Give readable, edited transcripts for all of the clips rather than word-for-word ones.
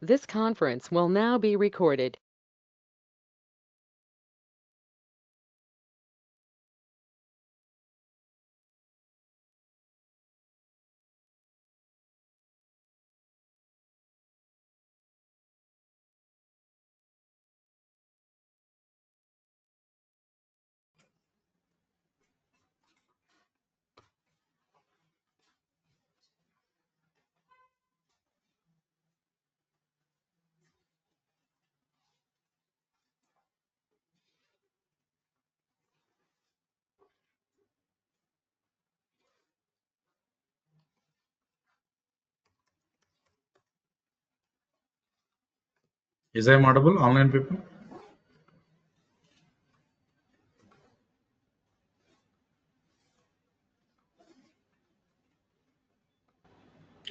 This conference will now be recorded. Is I audible, online people?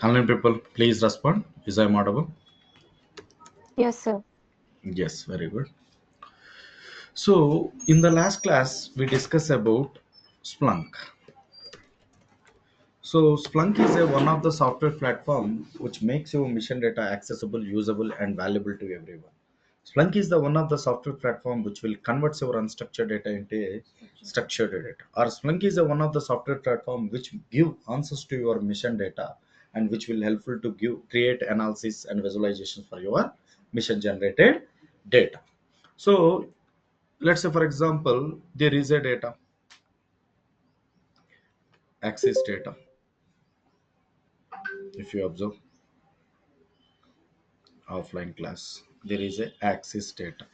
Online people, please respond. Is I audible? Yes, sir. Yes, very good. So, in the last class, we discussed about Splunk. So, Splunk is one of the software platform which makes your mission data accessible, usable, and valuable to everyone. Splunk is the one of the software platform which will convert your unstructured data into a structured data. Or Splunk is a one of the software platform which give answers to your mission data and which will helpful to create analysis and visualizations for your mission generated data. So let's say for example there is a data access data. If you observe offline class, there is a access data.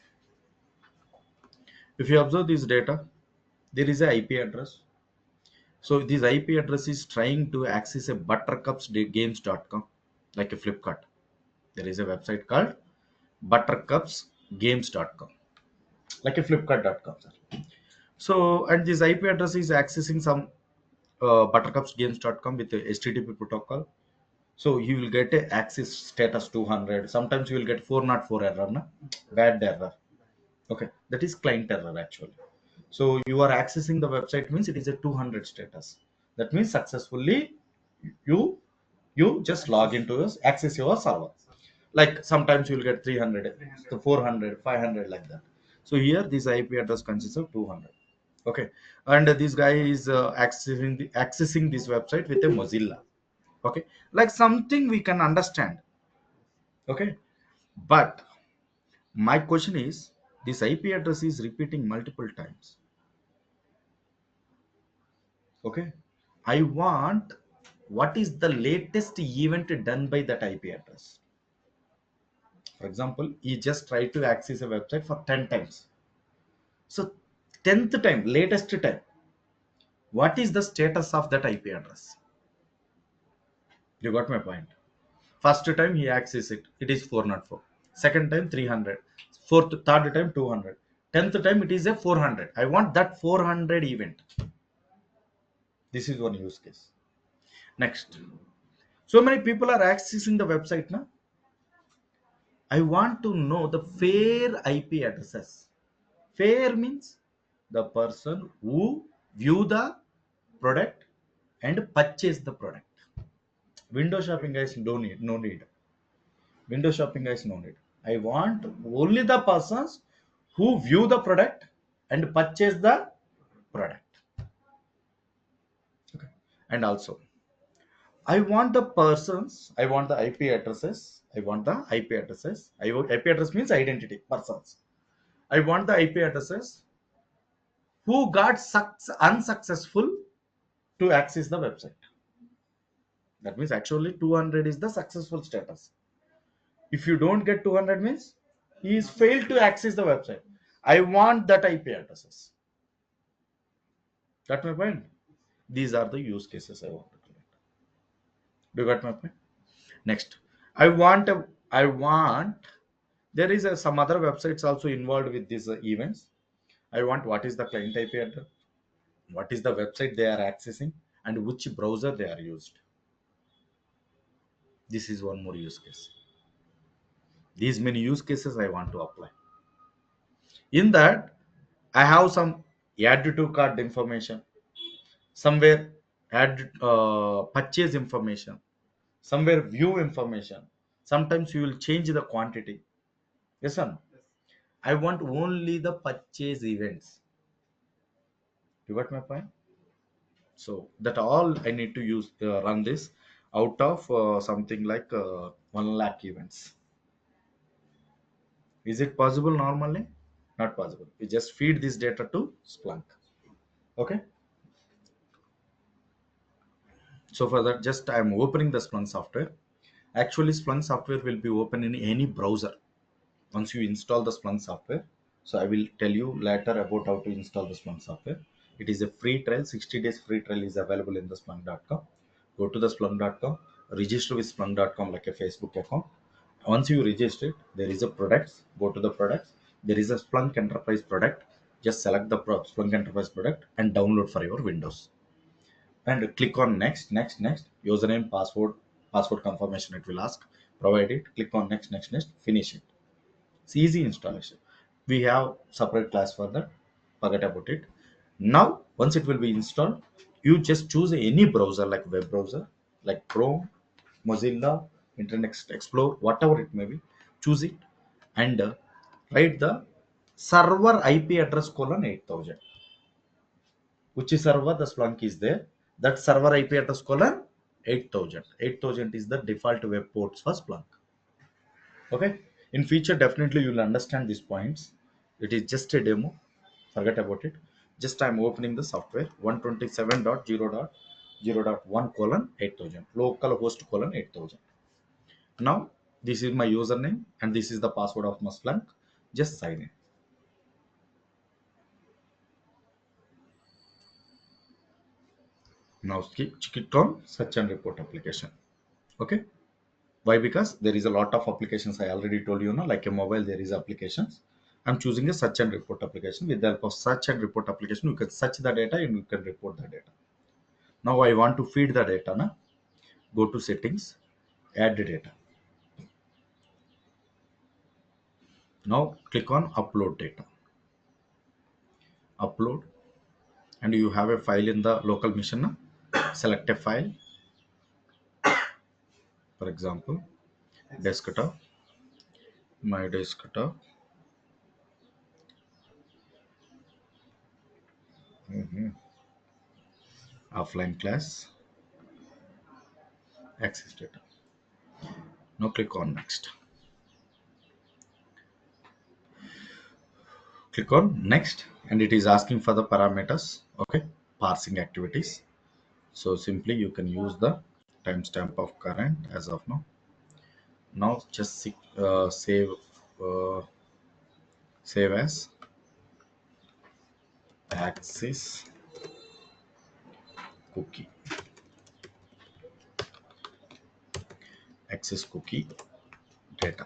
If you observe this data, there is a IP address. So this IP address is trying to access a buttercupsgames.com, like a Flipkart. There is a website called buttercupsgames.com, like a flipkart.com. So, and this IP address is accessing some buttercupsgames.com with the HTTP protocol. So you will get a access status 200. Sometimes you will get 404 error, na? Bad error. Okay, that is client error actually. So you are accessing the website means it is a 200 status. That means successfully you you just log into us, access your server. Like sometimes you will get 300, 400, 500 like that. So here this IP address consists of 200. Okay, and this guy is accessing this website with a Mozilla. Okay, like something we can understand. Okay, but my question is this IP address is repeating multiple times. Okay, I want what is the latest event done by that IP address. For example, he just tried to access a website for 10 times. So 10th time, latest time, what is the status of that IP address? You got my point. First time he access it, it is 404. Second time 300. Third time 200. 10th time it is a 400. I want that 400 event. This is one use case. Next, so many people are accessing the website now. I want to know the fair IP addresses. Fair means the person who view the product and purchase the product. Window shopping guys don't need, no need. Window shopping guys no need. I want only the persons who view the product and purchase the product. Okay. And also I want the persons, I want the IP addresses. I want the IP addresses. IP address means identity, persons. I want the IP addresses who got unsuccessful to access the website. That means actually 200 is the successful status. If you don't get 200 means he is failed to access the website. I want that IP addresses. Got my point? These are the use cases I want to create. Do you got my point? Next, I want there is some other websites also involved with these events. I want what is the client IP address, what is the website they are accessing, and which browser they are used. This is one more use case. These many use cases I want to apply. In that, I have some add to cart information, somewhere add purchase information, somewhere view information, Sometimes you will change the quantity. Yes or no? I want only the purchase events. You got my point? So that all I need to use run this out of something like 1 lakh events. Is it possible normally? Not possible. We just feed this data to Splunk. Okay. So for that, just I am opening the Splunk software. Actually, Splunk software will be open in any browser once you install the Splunk software. So I will tell you later about how to install the Splunk software. It is a free trial. 60 days free trial is available in the Splunk.com. Go to the Splunk.com, register with Splunk.com like a Facebook account. Once you register it, there is a products. Go to the products. There is a Splunk Enterprise product. Just select the Splunk Enterprise product and download for your Windows. And click on next, username, password confirmation it will ask. Provide it. Click on next, finish it. It's easy installation. We have separate class for that. Forget about it. Now, once it will be installed, you just choose any browser like web browser, like Chrome, Mozilla, Internet Explorer, whatever it may be. Choose it and write the server IP address colon 8000. Which server the Splunk is there? That server IP address colon 8000. 8000 is the default web ports for Splunk. Okay. In future, definitely you'll understand these points. It is just a demo. Forget about it. Just I'm opening the software 127.0.0.1 colon 8000 local host colon 8000. Now this is my username and this is the password of my Splunk. Just sign in. Now click on search and report application. Okay. Why? Because there is a lot of applications. I already told you, like a mobile, there is applications. I'm choosing a search and report application. With the help of search and report application, you can search the data and you can report the data. Now I want to feed the data. Go to settings, add the data. Now click on upload data. Upload, and you have a file in the local machine. Select a file, for example, desktop, my desktop. Offline class, access data. Now click on next. Click on next and it is asking for the parameters. Okay, parsing activities. So simply you can use the timestamp of current as of now. Now just uh, save as access cookie, access cookie data,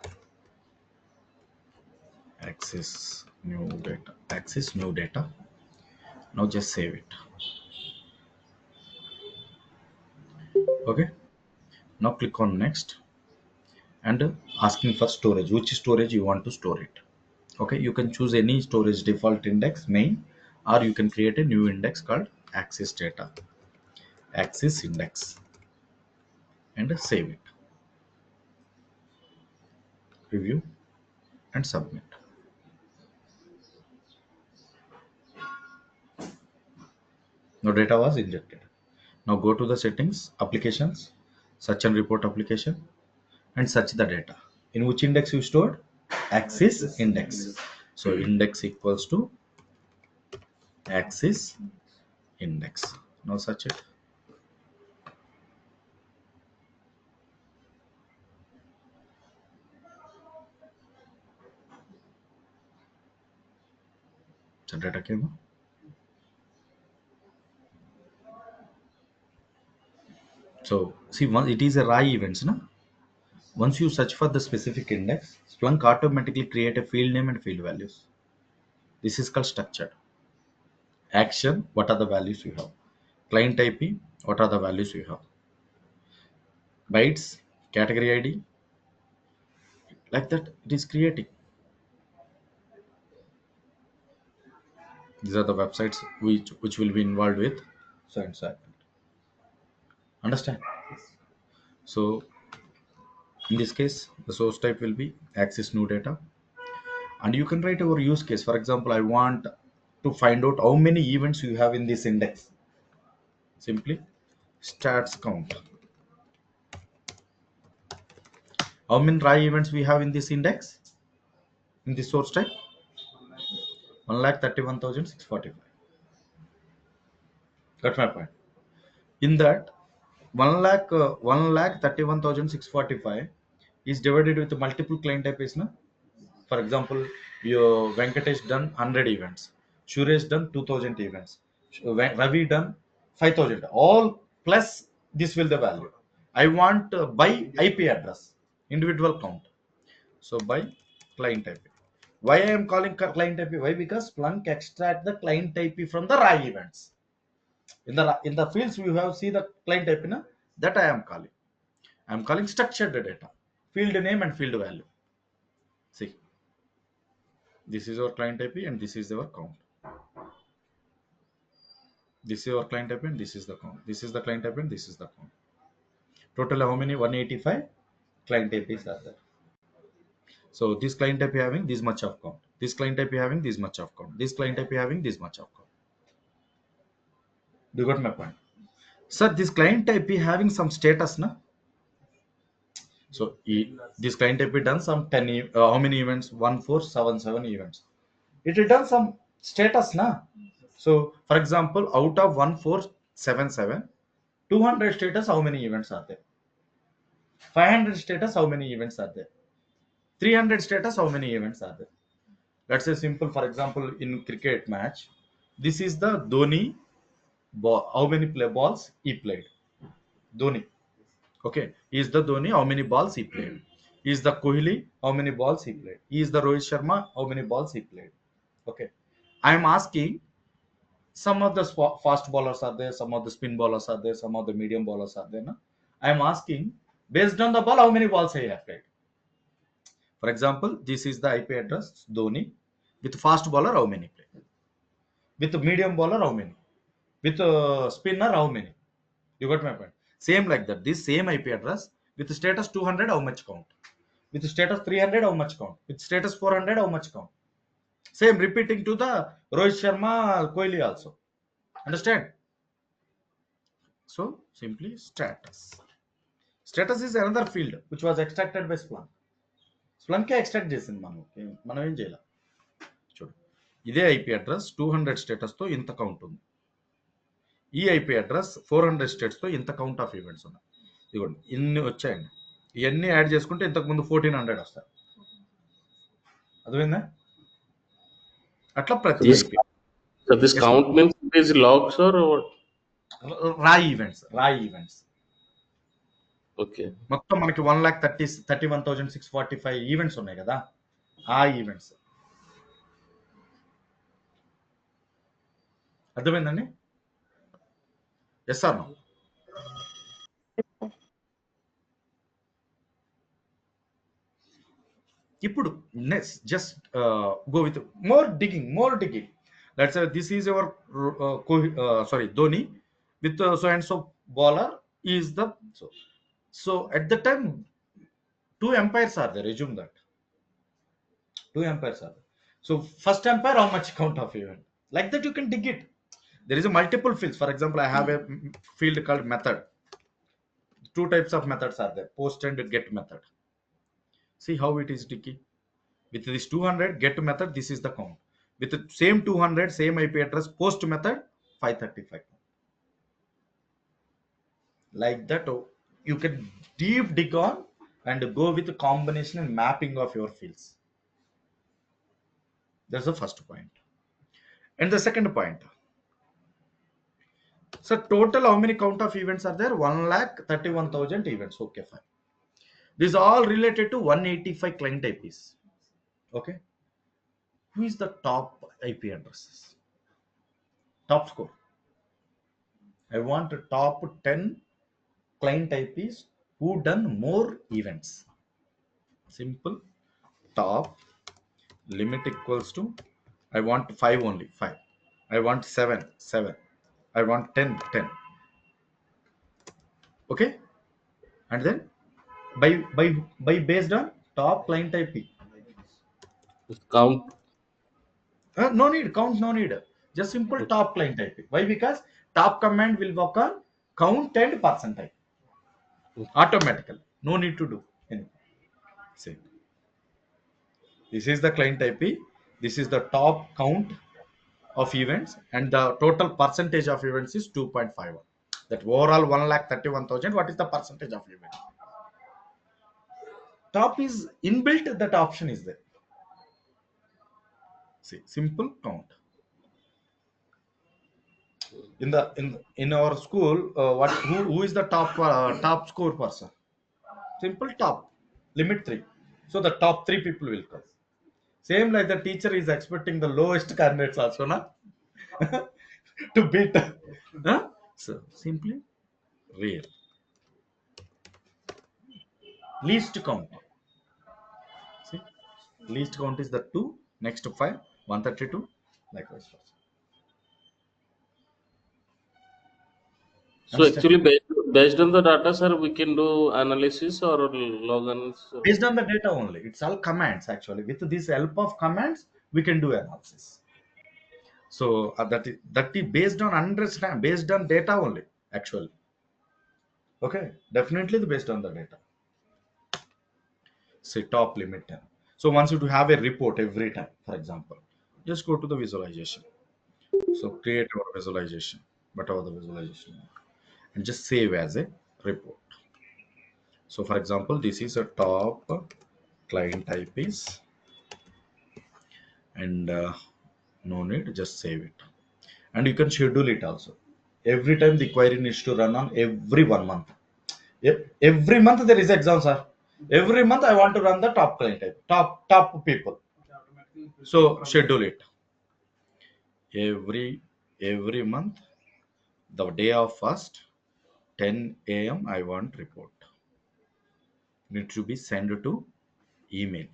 access new data. Now just save it. Okay, now click on next and asking for storage, which storage you want to store it. Okay, you can choose any storage default index main, or you can create a new index called access data, access index, and save it. Review and submit. Now data was injected. Now go to the settings, applications, search and report application, and search the data. In which index you stored? Access index. So index equals to access index. Now search it. The data came up. So see, it is a raw events, na? Once you search for the specific index, Splunk automatically create a field name and field values. This is called structured. Action, what are the values you have? Client IP, what are the values you have? Bytes, category ID, like that it is creating. These are the websites which will be involved with so and so. Understand? So In this case, the source type will be access new data, and you can write our use case. For example, I want to find out how many events you have in this index. Simply stats count. How many try events we have in this index, in this source type? 1,31,645. That's my point. In that, 1,31,645 is divided with multiple client types. Na? For example, your Venkatesh done 100 events, Suresh done 2,000 events, Ravi done 5,000. All plus this will the value. I want by IP address, individual count. So by client IP. Why I am calling client IP? Why? Because Splunk extract the client IP from the raw events. In the fields we have see the client IP na, that I am calling. I am calling structured data, field name and field value. See, this is our client IP and this is our count. This is our client IP and this is the count. This is the client IP and this is the count. Total how many? 185 client IPs are there. So this client IP having this much of count. This client IP having this much of count. This client IP having this much of count. Do you got my point? Sir, this client IP having some status na. So this client IP done some 10 how many events? 1477 events. It had done some status na. So for example, out of 1477, 200 status, how many events are there? 500 status, how many events are there? 300 status, how many events are there? Let's say simple, for example, in cricket match, this is the Dhoni ball. How many balls he played? Dhoni. Okay. Is the Dhoni, how many balls he played? Is the Kohli, how many balls he played? Is the Rohit Sharma, how many balls he played? Okay. I am asking, some of the fast bowlers are there, some of the spin bowlers are there, some of the medium bowlers are there. No? I am asking, based on the ball, how many balls I have played? For example, this is the IP address, Dhoni. With fast bowler, how many play? With medium bowler, how many? With spinner, how many? You got my point. Same like that. This same IP address with status 200, how much count? With status 300, how much count? With status 400, how much count? Same repeating to the Rohit Sharma, Kohli also. Understand? So simply status. Status is another field which was extracted by Splunk. Splunk extract చేసింది మనం ఏం చేయాలి చూడు ఇదే IP address 200 status తో ఇంత count ఉంది ఈ ఐపీ అడ్రస్ 400 స్టేట్స్ తో ఇంత కౌంట్ ఆఫ్ ఈవెంట్స్ ఉన్నాయి ఇదిగోండి ఇన్ని వచ్చాయండి ఇవన్నీ యాడ్ చేసుకుంటే ఇంతకు ముందు 1400 వస్తాయి అర్థమైందా అట్లా ప్రతి IP So this count means it is logs or what? రా ఈవెంట్స్ Okay. మొత్తం మనకి 1,31,645 ఈవెంట్స్ ఉన్నాయి కదా ఆ ఈవెంట్స్ అర్థమైందండి ఎస్ ఆర్ నో ఇప్పుడు next just go with more digging let's say this is your Dhoni with so and so bowler is the so at the time two empires are there, assume that two empires are there. So first empire, how much count of event, like that you can dig it. There is a multiple fields. For example, I have a field called method. Two types of methods are there, post and get method. See how it is sticky. With this 200 get method, this is the count. With the same 200 same IP address post method, 535. Like that you can deep dig on and go with the combination and mapping of your fields. That's the first point. And the second point, so total how many count of events are there? 1,31,000 events. Okay, fine. This is all related to 185 client IPs. Okay, who is the top IP addresses? Top score. I want a top 10 client IPs who done more events. Simple. Top limit equals to, I want 5 only, 5. I want 7, 7. I want 10, 10. Okay, and then By based on top client IP. Count. No need count, no need. Just simple top client IP. Why? Because top command will work on count and percentile automatically. No need to do anything. See, this is the client IP. This is the top count of events, and the total percentage of events is 2.51. That overall 1,31,000. What is the percentage of events? Top is inbuilt. That option is there. See, simple count. In our school, who is the top score person? Simple top limit 3. So the top 3 people will come. Same like the teacher is expecting the lowest candidates also, na? To beat. Huh? So simply real least count. See, least count is the 2, next to 5, 132, likewise. So Understand? actually, based on the data, sir, we can do analysis or log analysis. Based on the data only. It's all commands actually. With this help of commands, we can do analysis. So that is based on understand, based on data only actually. Okay, definitely based on the data. Say top limit 10. So once you have a report every time, for example, just go to the visualization. So create our visualization, whatever the visualization, and just save as a report. So for example, this is a top client IPs, and no need, just save it. And you can schedule it also. Every time the query needs to run on every 1 month. Every month there is exam, sir. Every month I want to run the top client type, top people. So schedule it every month. The day of first 10 a.m. I want report. Need to be sent to email.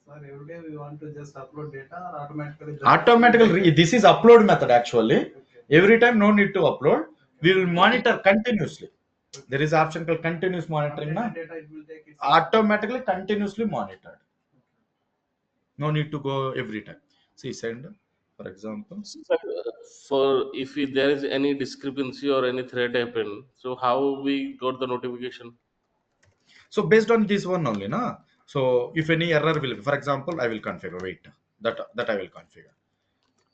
Sir, every day we want to just upload data or Automatically, this is upload method actually. Every time no need to upload. We will monitor continuously. There is option called continuous monitoring. Na? data it will take its Automatically continuously monitored. No need to go every time. See, send, for example. Sir, for if there is any discrepancy or any threat happen, so how we got the notification? So based on this one only, na. So if any error will, for example, I will configure. Wait, that I will configure.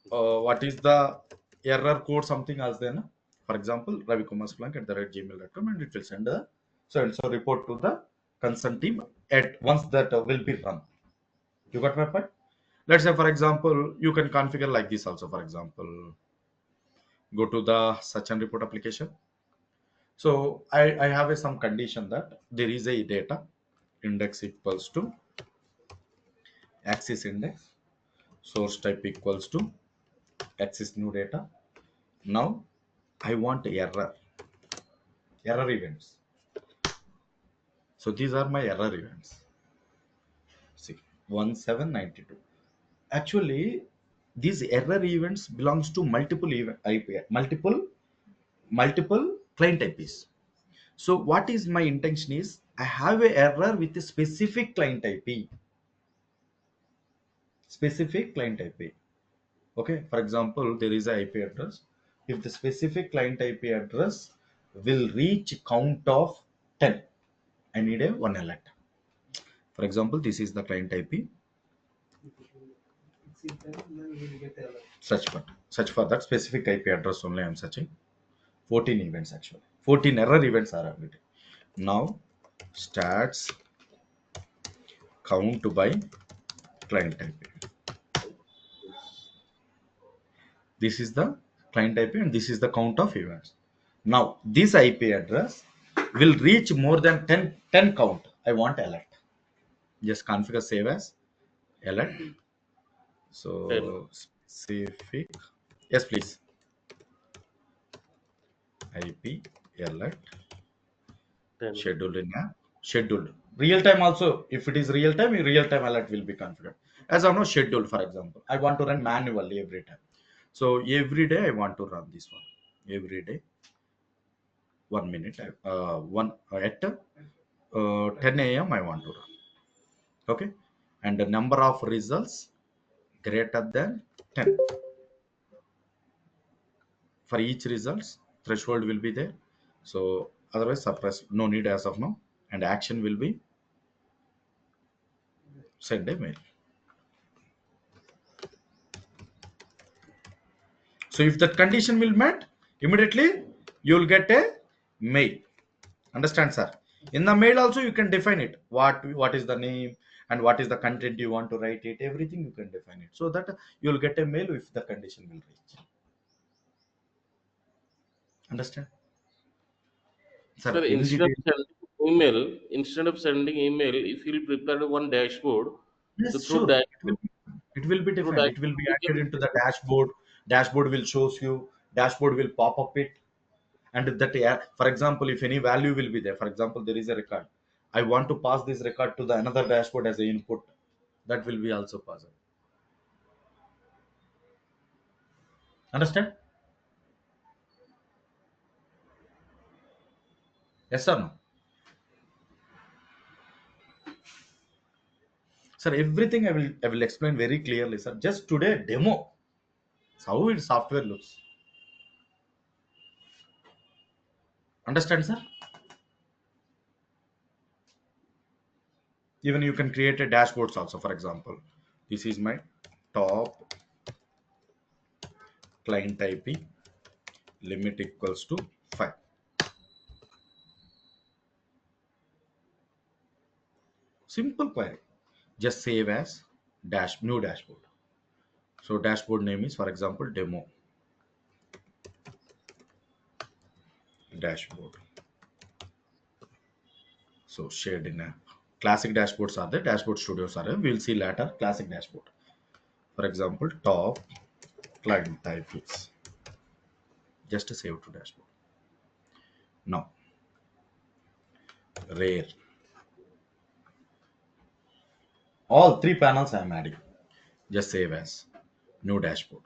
What is the error code? Something else then. For example, Ravi Kumar Splunk at the @gmail.com, and it will send a so report to the concern team at once that will be run. You got my point? Let's say, for example, you can configure like this also. For example, go to the search and report application. So I have some condition that there is a data index equals to axis index, source type equals to axis new data. Now I want error events. So these are my error events. See, 1792. Actually, these error events belongs to multiple multiple client IPs. So what is my intention is I have a error with a specific client IP. Specific client IP. Okay, for example, there is a IP address. If the specific client IP address will reach count of 10, I need a one alert. For example, this is the client IP. exceed then we will get alert. Search for that specific IP address only. I am searching. 14 events actually. 14 error events are available. Now stats count by client IP. This is the client IP and this is the count of events. Now this IP address will reach more than 10 count. I want alert. Just configure save as alert. Ten. So specific. Yes, please. IP alert. 10. Scheduled in app. Scheduled. Real time also. If it is real time alert will be configured. As of now, scheduled, for example. I want to run manually every time. So every day I want to run this one. Every day 1 minute, one at 10 a.m. I want to run. Okay, and the number of results greater than 10. For each results, threshold will be there. So otherwise, suppress, no need as of now, and action will be send a mail. So if that condition will met, immediately you will get a mail. Understand, sir? In the mail also you can define it. What is the name and what is the content you want to write it. Everything you can define it, so that you will get a mail if the condition will reach. Understand, sir? Sir, In the day, instead of sending email, if you'll prepare one dashboard, so yes, through sure. dashboard, It will be through defined. It will dashboard be we added can. into the dashboard. Dashboard will shows you. Dashboard will pop up it, and that, yeah, for example, if any value will be there. For example, there is a record. I want to pass this record to the another dashboard as a input. That will be also possible. Understand? Yes or no? Sir, everything I will explain very clearly, sir. Just today demo. It's how it software looks. Understand, sir? Even you can create a dashboards also. For example, this is my top client IP, limit equals to 5. Simple query. Just save as new dashboard. So dashboard name is, for example, demo dashboard. So shared in app. Classic dashboards are there. Dashboard studios are there. We'll see later. Classic dashboard. For example, top client type is just a save to dashboard. Now, rare. All three panels I am adding. Just save as new dashboard.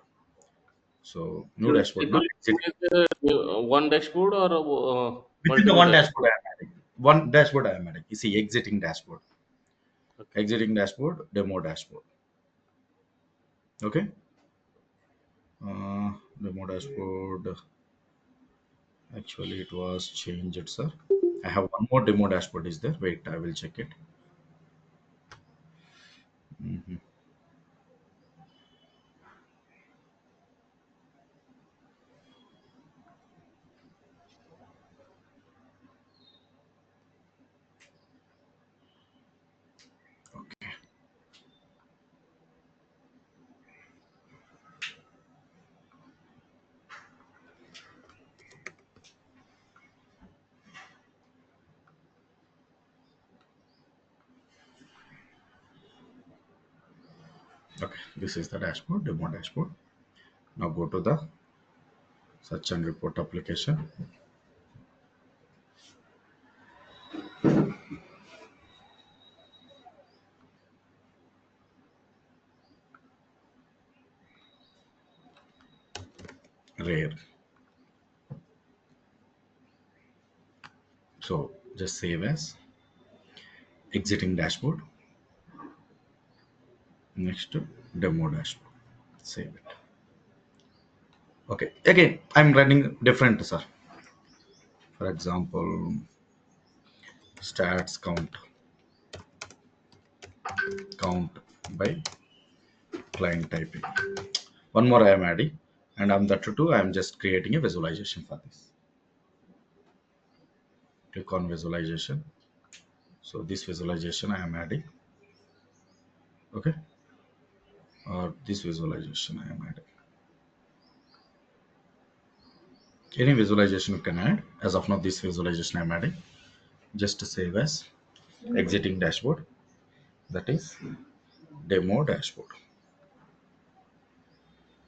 So new It dashboard now. will be one dashboard or Within the multiple one dashboard. dashboard I am adding. One dashboard I am adding. You see exiting dashboard. Okay. Exiting dashboard, demo dashboard. Okay. Demo dashboard. Actually, it was changed, sir. I have one more demo dashboard. Is there? Wait, I will check it. Mhm. Okay. Okay. This is the dashboard, demo dashboard. Now go to the search and report application. Rare. So just save as exiting dashboard. Next, demo dashboard. Save it. Okay. Again, I'm running different, sir. For example, stats count by client typing. One more I am adding, and I'm that too. I am just creating a visualization for this. Click on visualization. So this visualization I am adding. Okay. Or this visualization I am adding. Any visualization you can add. As of now, this visualization I am adding. Just to save as exiting dashboard. That is demo dashboard.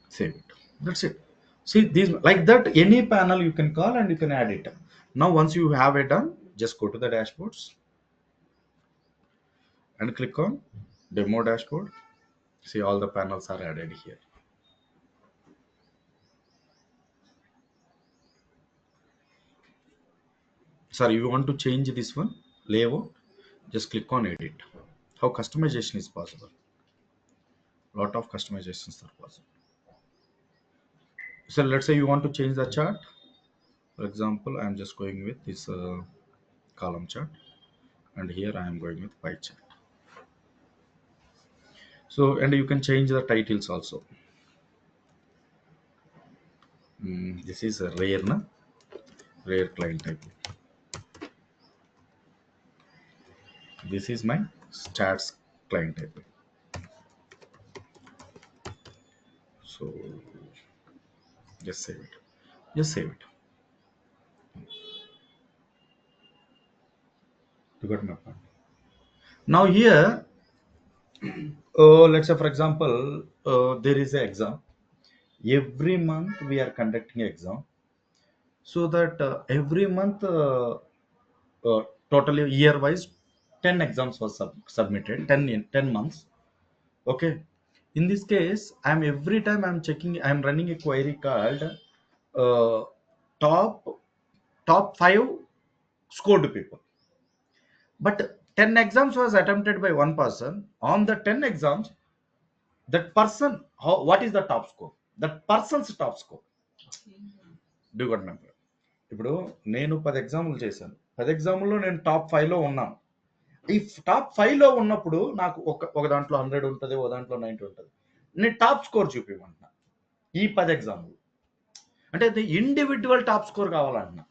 Save it. That's it. See these like that. Any panel you can call and you can add it. Now once you have it done, just go to the dashboards and click on demo dashboard. See all the panels are added here. sorry, you want to change this one layout, just click on edit. How customization is possible? Lot of customizations are possible. So let's say you want to change the chart. For example, I'm just going with this column chart, and here I am going with pie chart. So, and you can change the titles also. This is a rare, na? Rare client type. This is my stats client type. So just save it. Just save it. You got my point. Now here, let's say for example, there is an exam. Every month we are conducting exam, so that every month, totally year wise, 10 exams was submitted. 10 in 10 months. Okay. In this case, I'm every time I'm checking. I'm running a query called uh, top top 5 scored people. But 10 exams was attempted by one person. On the 10 exams, that person, what is the top score? That person's top score. Do you got remember? ఇప్పుడు నేను 10 ఎగ్జాములు చేశాను. 10 ఎగ్జాముల్లో నేను top 5లో ఉన్నాను. ఈ top 5లో ఉన్నప్పుడు నాకు ఒక దాంట్లో 100 ఉంటుంది, ఒక దాంట్లో 90 ఉంటుంది. నేను టాప్ స్కోర్ చూపిమంటున్నా ఈ 10 ఎగ్జాములు. అంటే అది ఇండివిజువల్ టాప్ స్కోర్ కావాలంటున్నా.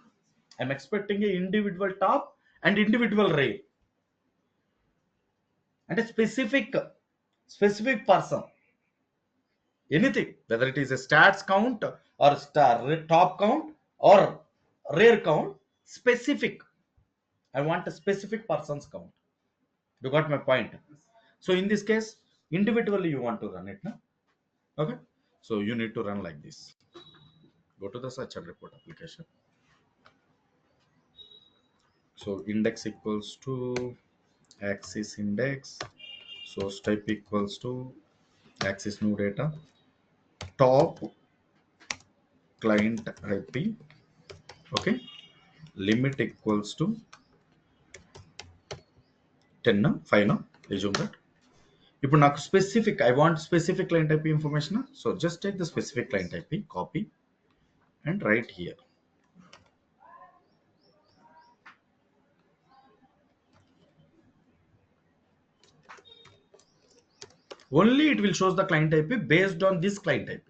I'm expecting a individual top and individual rare. అంటే specific person, anything, whether it is a stats count or top count or rare count, specific. I want a specific person's count. You got my point? So in this case, individually you want to run it, no? Okay. So you need to run like this. Go to the search and report application. So index equals to axis index. Source type equals to axis new data. Top client IP. Okay. Limit equals to 10, 5, assume that. ఇప్పుడు నాకు specific, I want specific client IP information. So just take the specific client IP, copy and right here. Only it will shows the client IP based on this client IP.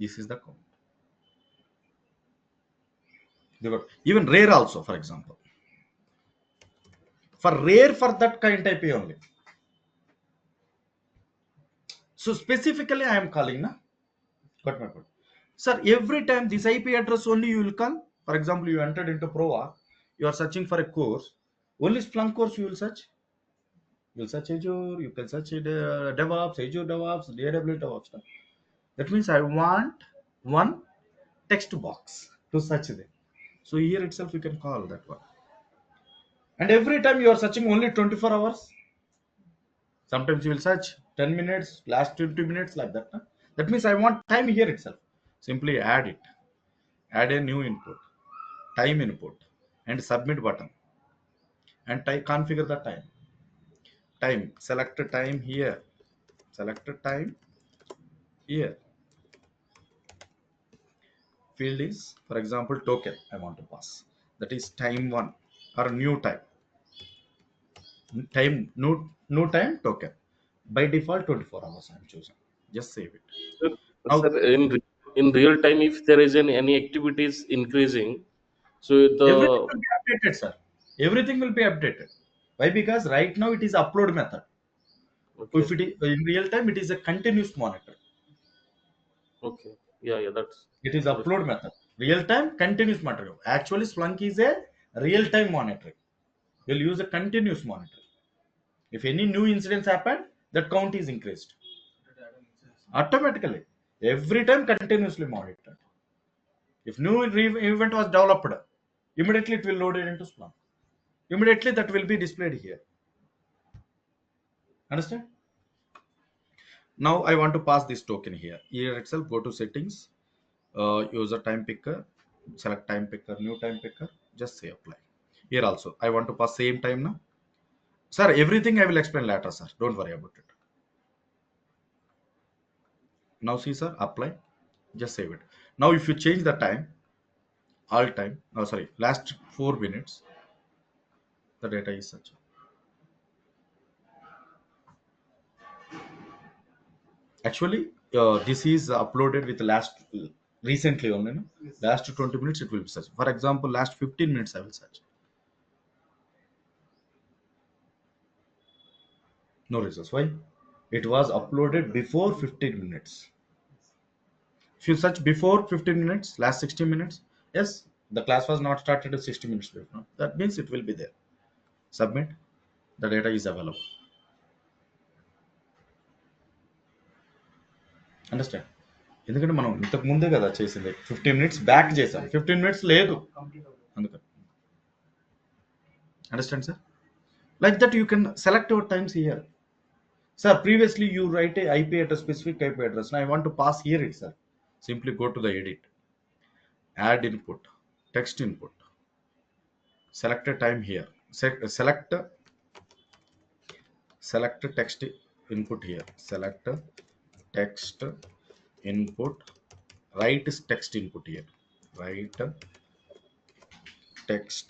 This is the count. Even rare also, for example. For rare, for that client IP only. So specifically I am calling, na? Got my point. Sir, every time this IP address only you will call. For example, you entered into Provoke, you are searching for a course. Only Splunk course you will search. You will search Azure, you can search DevOps, Azure DevOps, AWS DevOps. That means I want one text box to search them. So here itself you can call that one. And every time you are searching only 24 hours. Sometimes you will search 10 minutes, last 20 minutes, like that. That means I want time here itself. Simply add it. Add a new input, time input, and submit button. And configure the time. Select a time here. Select a time here. Field is, for example, token I want to pass. That is time 1 or new time. New time token. By default 24 hours I am choosing. Just save it. Sir, Now sir, in real time, if there is any activities increasing, so the everything will be updated, sir. Everything will be updated. Why? Because right now it is upload method. okay, If it is in real time, it is a continuous monitor. okay, yeah, that's It is understood. upload method. Real time continuous monitor. Actually, Splunk is a real time monitoring. You'll use a continuous monitor. If any new incidents happen, that count is increased automatically. Every time continuously monitored. If new event was developed, immediately it will load it into Splunk. Immediately that will be displayed here. Understand? Now I want to pass this token here. Here itself, go to settings, user time picker, Select time picker, new time picker, just say apply. Here also I want to pass same time now. Sir, everything I will explain later, sir, don't worry about it. Now see, sir, apply, just save it. Now if you change the time, all time, oh sorry, last 4 minutes, the data is such. Actually, this is uploaded with last recently only, no? Yes. Last 20 minutes it will be such. For example, last 15 minutes I will search. No results. Why? It was uploaded before 15 minutes. If you search before 15 minutes, last 60 minutes, yes, the class was not started at 60 minutes before. That means it will be there. Submit. The data is available. Understand, ఎందుకంటే మనం ఇంతకు ముందే కదా చేసింది, 15 minutes back చేసాం, 15 minutes లేదు Complete అవుతుంది. అందుకని. Understand sir? Like that you can select your times here. Sir, previously you write a IP address, specific IP address. Now I want to pass here it, sir. Simply go to the edit, add input, text input, select a time here. Select text input here. Select text input. Write text input here. Write text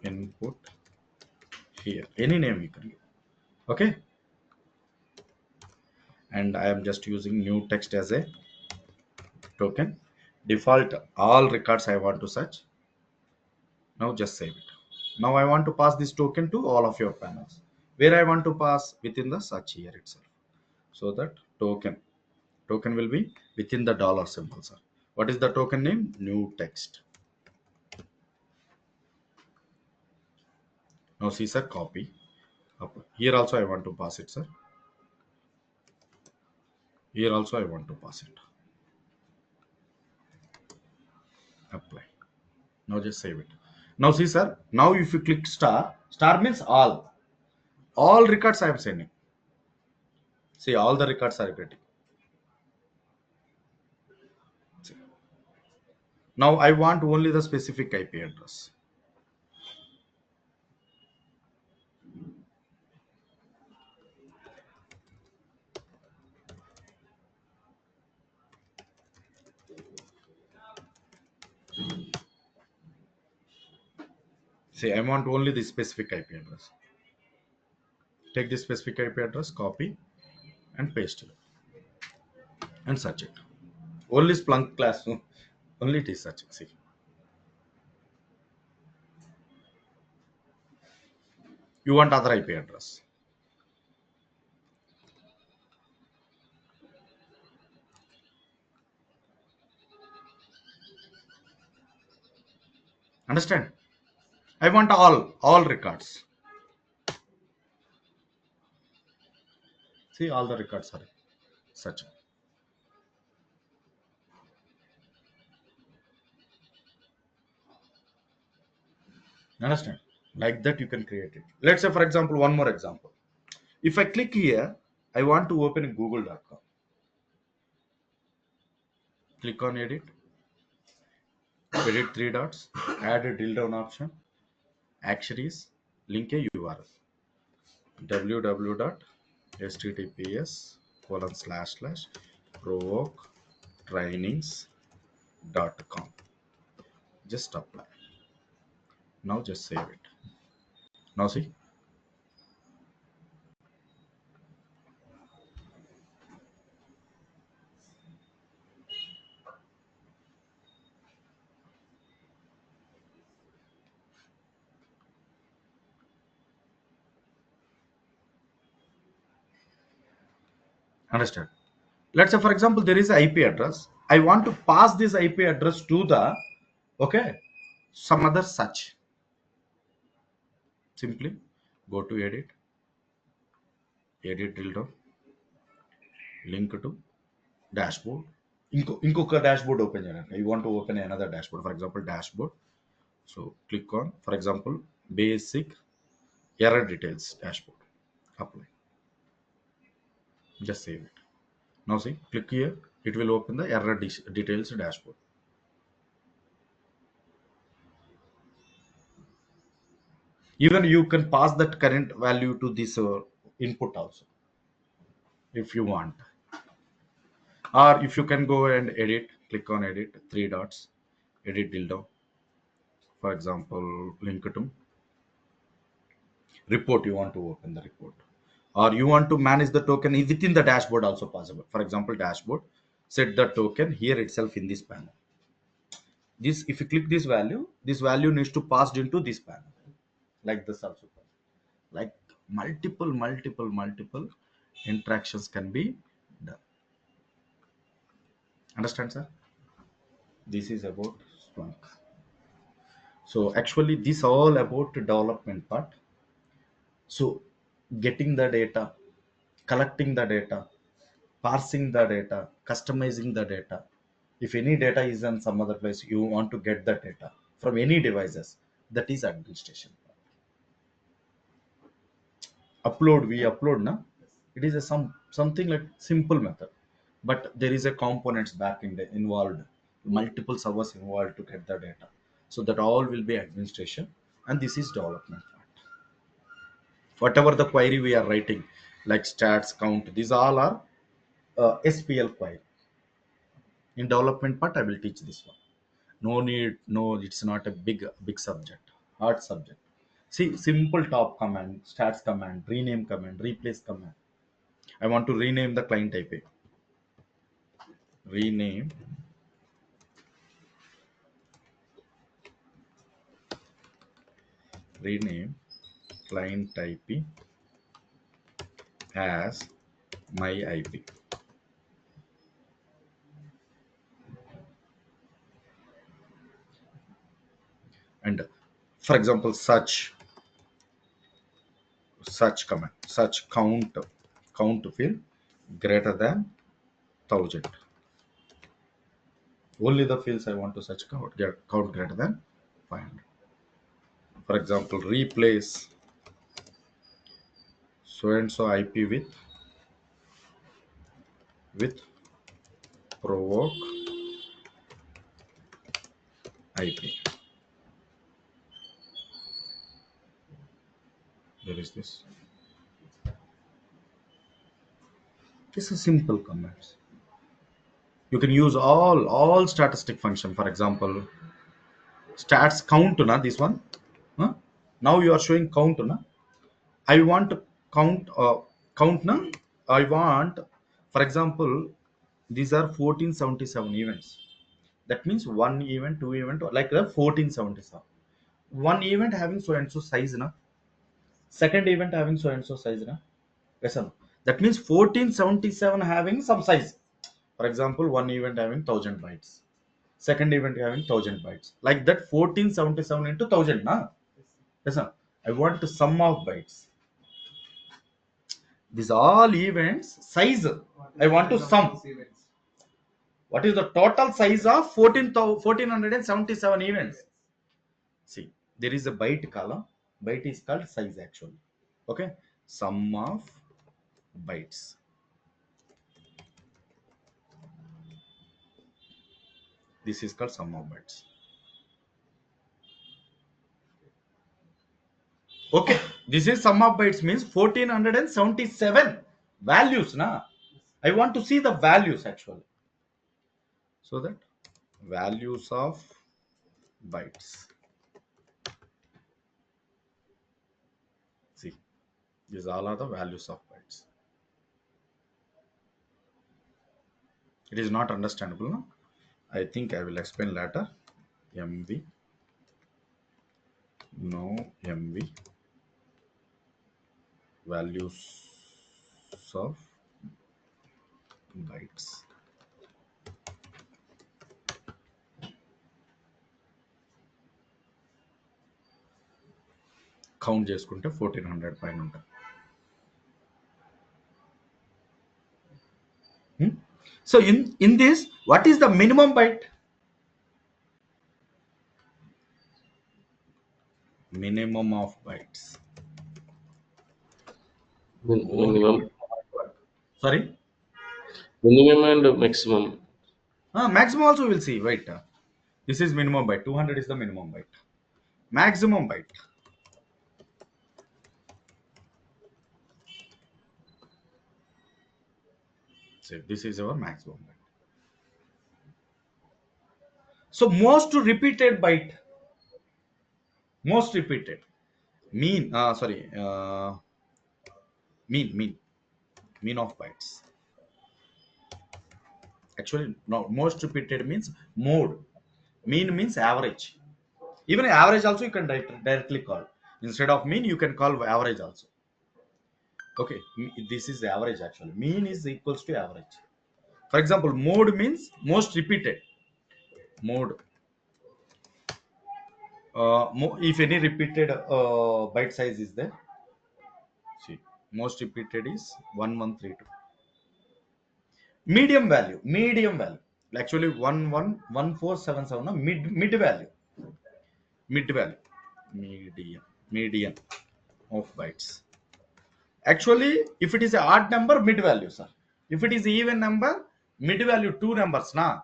input here. Any name you can give. Okay. And I am just using new text as a token. Default all records I want to search. Now just save it. Now I want to pass this token to all of your panels. Where I want to pass? Within the search here itself. So that token will be within the dollar symbol, sir. What is the token name? New text. Now see, sir, copy. Here also I want to pass it, sir. Here also I want to pass it. Apply. Now just save it. Now see, sir, now if you click star means all records I am sending. See, all the records are getting. See. Now I want only the specific IP address. See, I want only the specific IP address. Take this specific IP address, copy and paste it and search it. Only Splunk class, only it is searching. See, you want other IP address. Understand? I want all records. See, all the records are searching. Understand? Like that you can create it. Let's say, for example, one more example. If I click here, I want to open google.com. Click on edit, three dots, add a drill down option. Action is link a URL, www.https://provoketrainings.com. Just apply. Now just save it. Now see, understand? Let's say, for example, there is an IP address. I want to pass this IP address to the some other search. Simply go to edit drill down, link to dashboard. ఇంకొక dashboard open చేయాలి. You want to open another dashboard, for example dashboard. So click on, for example, basic error details dashboard. Apply. Just save it. Now see, click here, it will open the error details dashboard. Even you can pass that current value to this input also if you want, or if you can go and edit, click on edit, three dots, edit dildo, for example, link to report. You want to open the report, or you want to manage the token within the dashboard also possible. For example, dashboard, set the token here itself in this panel. This, if you click this value needs to passed into this panel, like this also. Like multiple interactions can be done. Understand, sir? This is about Splunk. So actually this all about development part. So getting the data, collecting the data, parsing the data, customizing the data. If any data is in some other place, you want to get the data from any devices. That is administration. Upload, we upload na. It is a something like simple method, but there is a components back in the involved, multiple servers involved to get the data. So that all will be administration, and this is development part. Whatever the query we are writing, like stats, count, these all are SPL query. In development part I will teach this one. No need, no, it's not a big subject, hard subject. See, simple top command, stats command, rename command, replace command. I want to rename the client IP. Rename client IP as my IP. And for example, search command, search count field greater than 1000. Only the fields I want to search count greater than 500. For example, replace so and so IP with provoke IP. There is this. This is simple commands. You can use all statistic function. For example, stats count na this one. Huh? Now you are showing count na. I want to count na. I want, for example, these are 1477 events. That means one event, two event, like the 1477. One event having so and so size na. Second event having so and so size na. Yes or no? That means 1477 having some size. For example, one event having 1000 bytes. Second event having 1000 bytes. Like that 1477 into 1000 na. Yes sir. I want the sum of bytes. These all events size. I want to sum. What is the total size of 1477 events? See, there is a byte column. Byte is called size actually. Okay. Sum of bytes. This is called sum of bytes. Okay, this is sum of bytes means 1477 values na. I want to see the values actually. So that values of bytes. See, these all are the values of bytes. It is not understandable, no? I think I will explain later. MV, no MV, values of bytes. Count చేసుకుంటే 1400 పైన ఉంటాయి. So in this, what is the minimum byte? Minimum of bytes. Minimum. Sorry? Minimum and maximum. Maximum also we'll see. Wait. This is minimum byte. 200 is the minimum byte. Maximum byte. So this is our maximum byte. So most repeated byte, most repeated mean. Mean of bytes. Actually, no. Most repeated means mode. Mean means average. Even average also you can directly call. Instead of mean, you can call average also. Okay, this is average actually. Mean is equals to average. For example, mode means most repeated. Mode. If any repeated byte size is there, see, most repeated is 1132. Medium value. Actually, 11477. No, mid value, mid value, median of bytes. Actually, if it is a odd number, mid value, sir. If it is even number, mid value two numbers, na.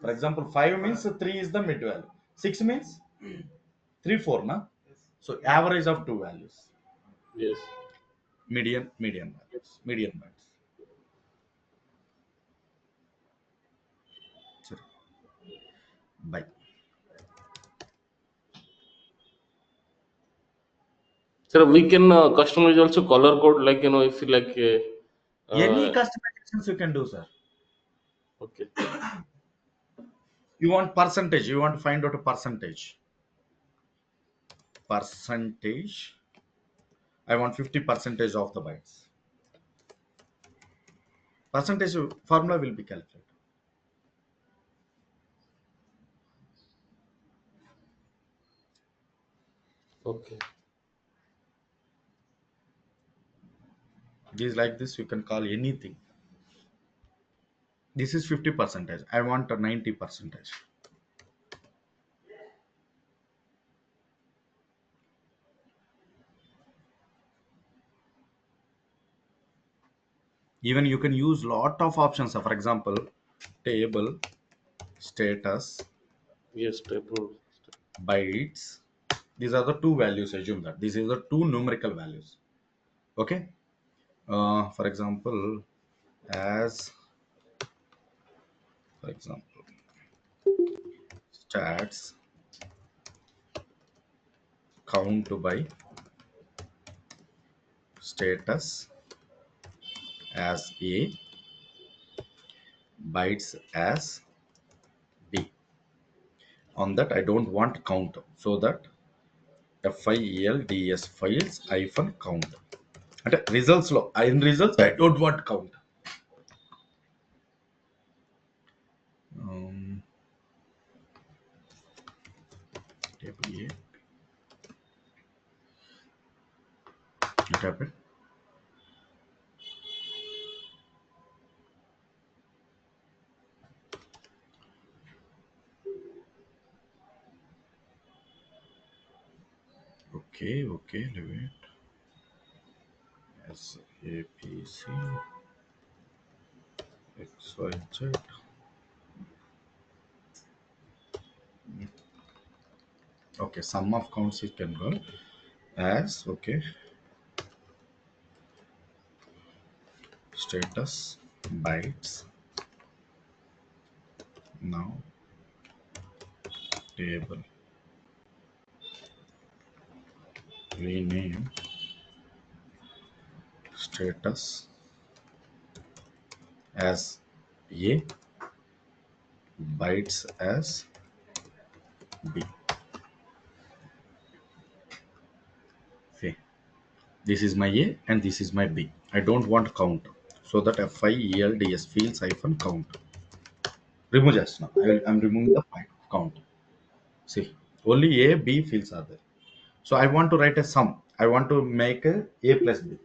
For example, 5 means 3 is the mid value. 6 means 3, 4, na. So average of two values. Yes. Median values. Median values. Sorry. By So we can customize also color code, like if you like. any Uh, customizations you can do, sir. okay. You want percentage. You want to find out a percentage. Percentage. I want 50 percentage of the bytes. Percentage formula will be calculated. Okay. This like this you can call anything. This is 50 percentage. I want a 90 percentage. Even you can use lot of options. For example, table, status, Yes. Table. bytes. These are the two values. Assume that these are the two numerical values. Okay. For example, as for example, stats count by status as A, bytes as B. On that, I don't want count. So that FILDS files hyphen count. And results lo. In results, I don't want count. Um, table A. What happened? Okay, leave it. SAPC XYZ. Okay, sum of counts it can go as okay. Status bytes. Now table. Rename status as A, bytes as B. Okay. This is my A and this is my B. I don't want count. So that FIELDS fields hyphen count. Remove just now. I'm removing the count. See, only A, B fields are there. So I want to write a sum. I want to make A plus B,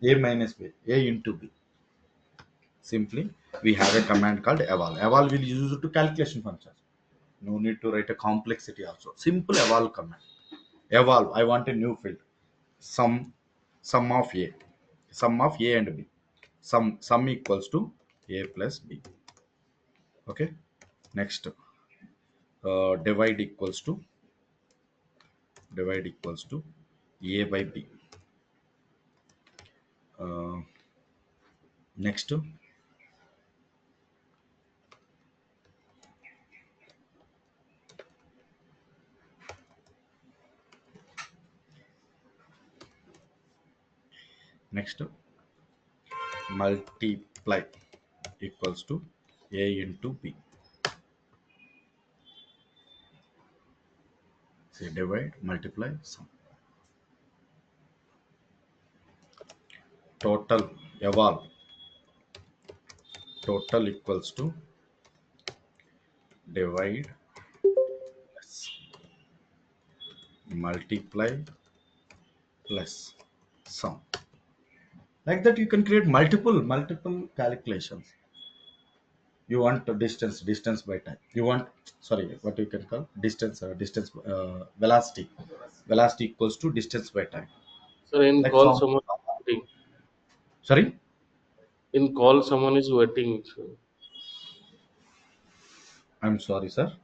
A minus B, A into B. Simply, we have a command called eval. Eval will use it to calculation functions. No need to write a complexity also. Simple eval command. Eval. I want a new field. Sum, sum of A, sum of A and B. Sum equals to A plus B. Okay. Next, divide equals to A by B. Next, Next, multiply equals to A into B. Say divide, multiply, sum. Total eval total equals to divide plus multiply plus sum. Like that, you can create multiple calculations. You want the distance by time. You want, sorry, what you can call distance velocity equals to distance by time. So in Like call from, someone waiting. sorry, In call someone is waiting. So I'm sorry, sir.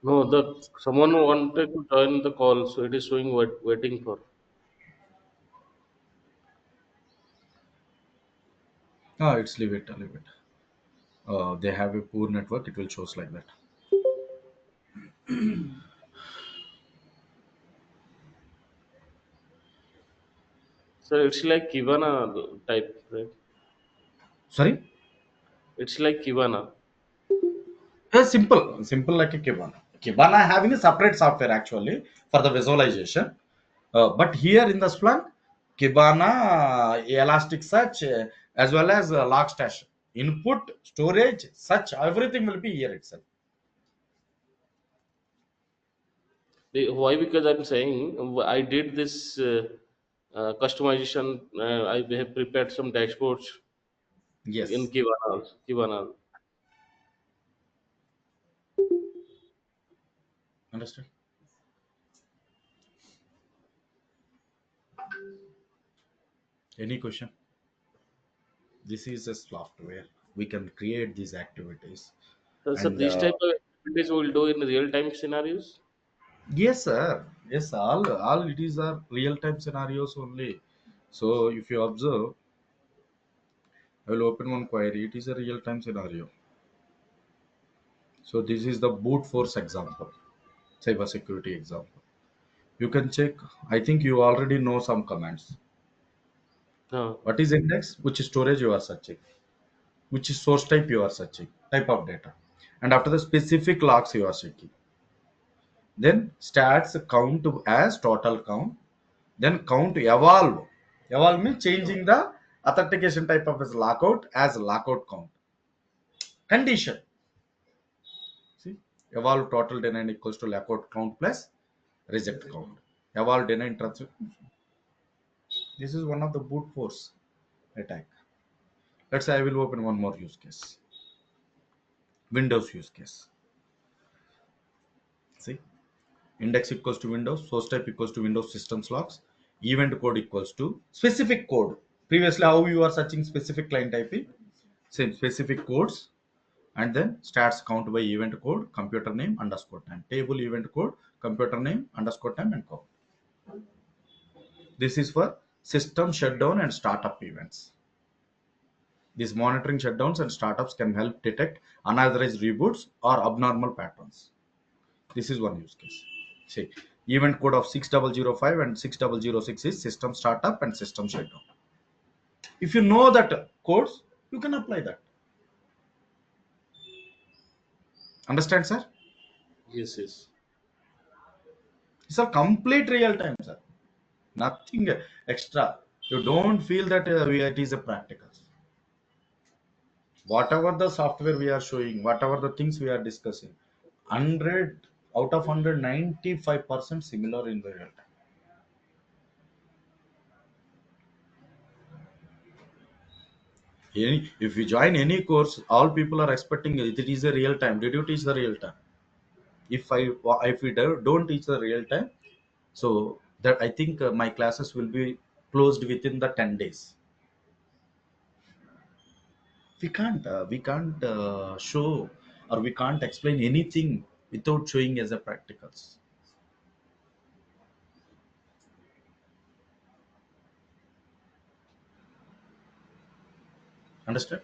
no, the someone wanted to join the call, so it is showing waiting for. No, it's leave it. They have a poor network. It will shows like that. So it's like Kivana type, right? Sorry. It's like Kivana. Simple like a Kibana. Kibana having a separate software actually for the visualization. But here in the Splunk, Kibana, Elasticsearch, as well as Logstash, input, storage, such everything will be here itself. Why? Because I'm saying I did this customization. I have prepared some dashboards in Yes, Kivana. Kivana. understand. Any question? This is a software. We can create these activities, So and this type of activities we'll do in real time scenarios. yes, sir. Yes, all it is are real time scenarios only. So if you observe, I will open one query. It is a real time scenario. So this is the brute force example, cybersecurity example. You can check. I think you already know some commands. Uh, What is index? Which storage you are searching? Which source type you are searching? Type of data. And after the specific logs you are checking. Then stats count as total count. Then count evolve. Evolve means changing the authentication type of as lockout as lockout count. Condition. See, evolve total denied equals to lockout count plus reject count. Evolve denied transfer. This is one of the brute force attack. Let's say I will open one more use case. Windows use case. See, index equals to Windows, source type equals to Windows systems logs, event code equals to specific code. Previously, how you are searching specific client IP, same specific codes, and then stats count by event code, computer name underscore time, table event code, computer name underscore time, and count. This is for system shutdown and startup events. These monitoring shutdowns and startups can help detect unauthorized reboots or abnormal patterns. This is one use case. See, event code of 6005 and 6006 is system startup and system shutdown. If you know that codes, you can apply that. Understand, sir? yes, yes. It's a complete real time, sir. Nothing extra. You don't feel that it is a practical. Whatever the software we are showing, whatever the things we are discussing, 100 out of 195% similar in the real time. If you join any course, all people are expecting it is a real time. Did you teach the real time? If we don't teach the real time, so that I think my classes will be closed within the 10 days. We can't show or we can't explain anything without showing as a practicals. Understand?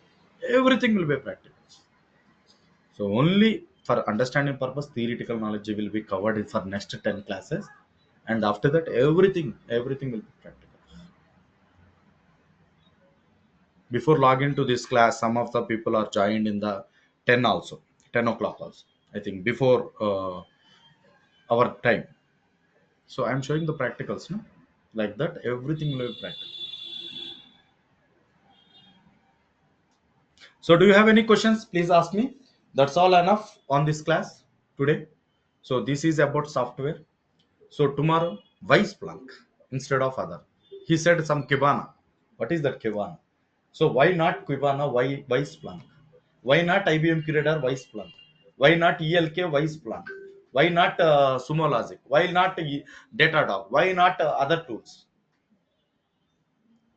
Everything will be practicals. So only for understanding purpose, theoretical knowledge will be covered for next 10 classes, and after that, everything will be practical. before log into this class, some of the people are joined in the 10 also, 10 o'clock also, I think, before our time. So I'm showing the practicals, no? Like that, everything will be practical. So do you have any questions? Please ask me. That's all enough on this class today. So this is about software. So tomorrow, why Splunk instead of other? He said some Kibana. What is that Kibana? So why not Kibana? Why Splunk? Why not IBM Curator? Why Splunk? Why not ELK? Why Splunk? Why not Sumo Logic? Why not Datadog? Why not other tools?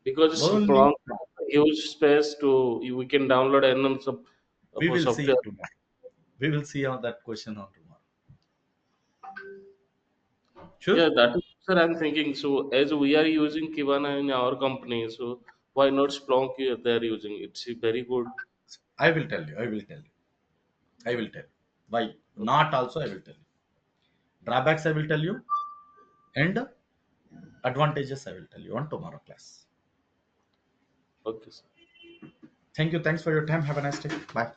Because Only Splunk has a huge space to we can download NM we will see software. tomorrow. We will see on that question on tomorrow. Sure. Yeah, that is sir I'm thinking. So as we are using Kibana in our company, so why not Splunk they are using? It's very good. I will tell you. I will tell you. I will tell you. Why not also I will tell you. Drawbacks I will tell you, and advantages I will tell you on tomorrow class. Okay, sir. Thank you. Thanks for your time. Have a nice day. Bye.